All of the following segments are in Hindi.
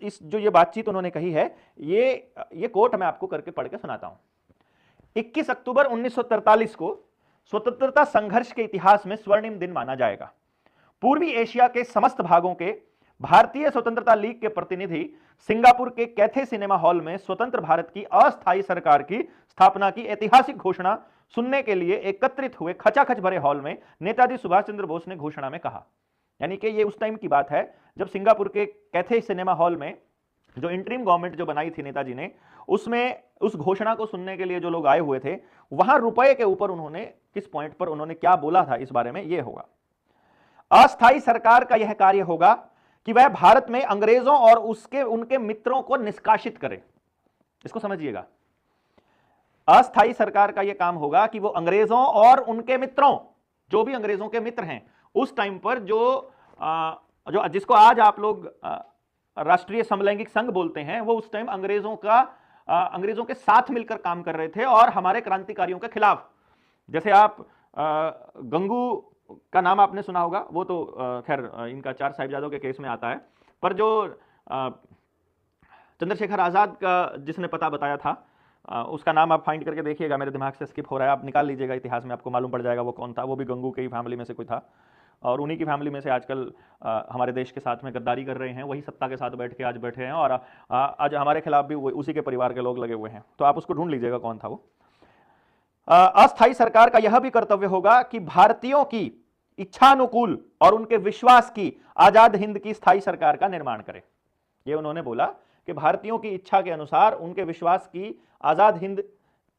इस जो ये बातचीत उन्होंने कही है, ये कोट मैं आपको करके पढ़ के सुनाता हूं। 21 अक्टूबर 1943 को स्वतंत्रता संघर्ष के इतिहास में स्वर्णिम दिन माना जाएगा। पूर्वी एशिया के समस्त भागों के भारतीय स्वतंत्रता लीग के प्रतिनिधि सिंगापुर के कैथे सिनेमा हॉल में स्वतंत्र भारत की अस्थायी सरकार की स्थापना की ऐतिहासिक घोषणा सुनने के लिए एकत्रित हुए खचाखच भरे हॉल में नेताजी सुभाष चंद्र बोस ने घोषणा में कहा, यानी कि ये उस टाइम की बात है जब सिंगापुर के कैथे सिनेमा हॉल में जो इंटरिम गवर्नमेंट जो बनाई थी नेताजी ने, उसमें उस घोषणा को सुनने के लिए जो लोग आए हुए थे, वहां रुपए के ऊपर उन्होंने किस पॉइंट पर उन्होंने क्या बोला था इस बारे में, यह होगा, अस्थायी सरकार का यह कार्य होगा कि वह भारत में अंग्रेजों और उनके मित्रों को निष्कासित करे। इसको समझिएगा, अस्थायी सरकार का यह काम होगा कि वो अंग्रेजों और उनके मित्रों, जो भी अंग्रेजों के मित्र हैं उस टाइम पर, जो जिसको आज आप लोग राष्ट्रीय समलैंगिक संघ बोलते हैं, वो उस टाइम अंग्रेजों के साथ मिलकर काम कर रहे थे और हमारे क्रांतिकारियों के खिलाफ। जैसे आप गंगू का नाम आपने सुना होगा, वो तो खैर इनका 4 साहिबजादों के केस में आता है, पर जो चंद्रशेखर आजाद का जिसने पता बताया था, उसका नाम आप फाइंड करके देखिएगा, मेरे दिमाग से स्किप हो रहा है, आप निकाल लीजिएगा, इतिहास में आपको मालूम पड़ जाएगा वो कौन था। वो भी गंगू के ही फैमिली में से कोई था और उन्हीं की फैमिली में से आजकल हमारे देश के साथ में गद्दारी कर रहे हैं, वही सत्ता के साथ बैठ के आज बैठे हैं और आज हमारे खिलाफ भी उसी के परिवार के लोग लगे हुए हैं। तो आप उसको ढूंढ लीजिएगा कौन था वो। अस्थायी सरकार का यह भी कर्तव्य होगा कि भारतीयों की इच्छानुकूल और उनके विश्वास की आजाद हिंद की स्थायी सरकार का निर्माण करे। ये उन्होंने बोला कि भारतीयों की इच्छा के अनुसार उनके विश्वास की आजाद हिंद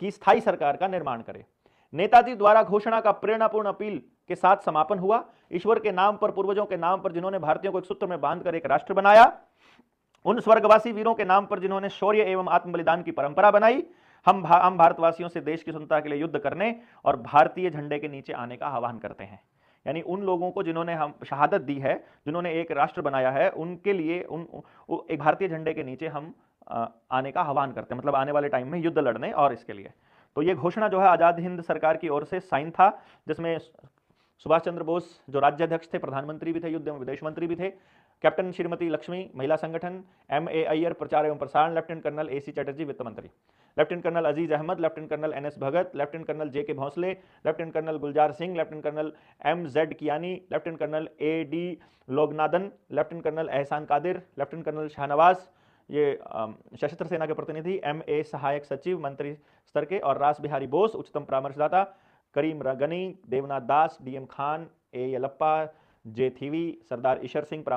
की स्थायी सरकार का निर्माण करे। नेताजी द्वारा घोषणा का प्रेरणापूर्ण अपील के साथ समापन हुआ। ईश्वर के नाम पर, पूर्वजों के नाम पर, जिन्होंने भारतीयों को एक सूत्र में बांधकर एक राष्ट्र बनाया, उन स्वर्गवासी वीरों के नाम पर जिन्होंने शौर्य एवं आत्म बलिदान की परंपरा बनाई, हम भारतवासियों से देश की स्वतंत्रता के लिए युद्ध करने और भारतीय झंडे के नीचे आने का आह्वान करते हैं। यानी उन लोगों को जिन्होंने हम शहादत दी है, जिन्होंने एक राष्ट्र बनाया है, उनके लिए एक भारतीय झंडे के नीचे हम आने का आह्वान करते हैं, मतलब आने वाले टाइम में युद्ध लड़ने और इसके लिए। तो ये घोषणा जो है आजाद हिंद सरकार की ओर से साइन था, जिसमें सुभाष चंद्र बोस जो राज्याध्यक्ष थे, प्रधानमंत्री भी थे, युद्ध एवं विदेश मंत्री भी थे, कैप्टन श्रीमती लक्ष्मी महिला संगठन, M.A. अय्यर प्रचार एवं प्रसारण, लेफ्टिनेंट कर्नल A.C. चटर्जी वित्त मंत्री, lieutenant colonel Aziz Ahmed, lieutenant colonel N.S. Bhagat, lieutenant colonel J.K. Bhonsle, lieutenant colonel Gulzar Singh, lieutenant colonel M.Z. Kiani, lieutenant colonel A.D. Loganadan, lieutenant colonel Ehsan Qadir, lieutenant colonel Shahnawaz, ये सशस्त्र सेना के प्रतिनिधि, M.A. सहायक सचिव मंत्री स्तर के, और रास बिहारी बोस उच्चतम परामर्शदाता, करीम गनी, देवनाथ दास, D.M. Khan, A. Yellappa, J. थीवी, Sardar Ishar Singh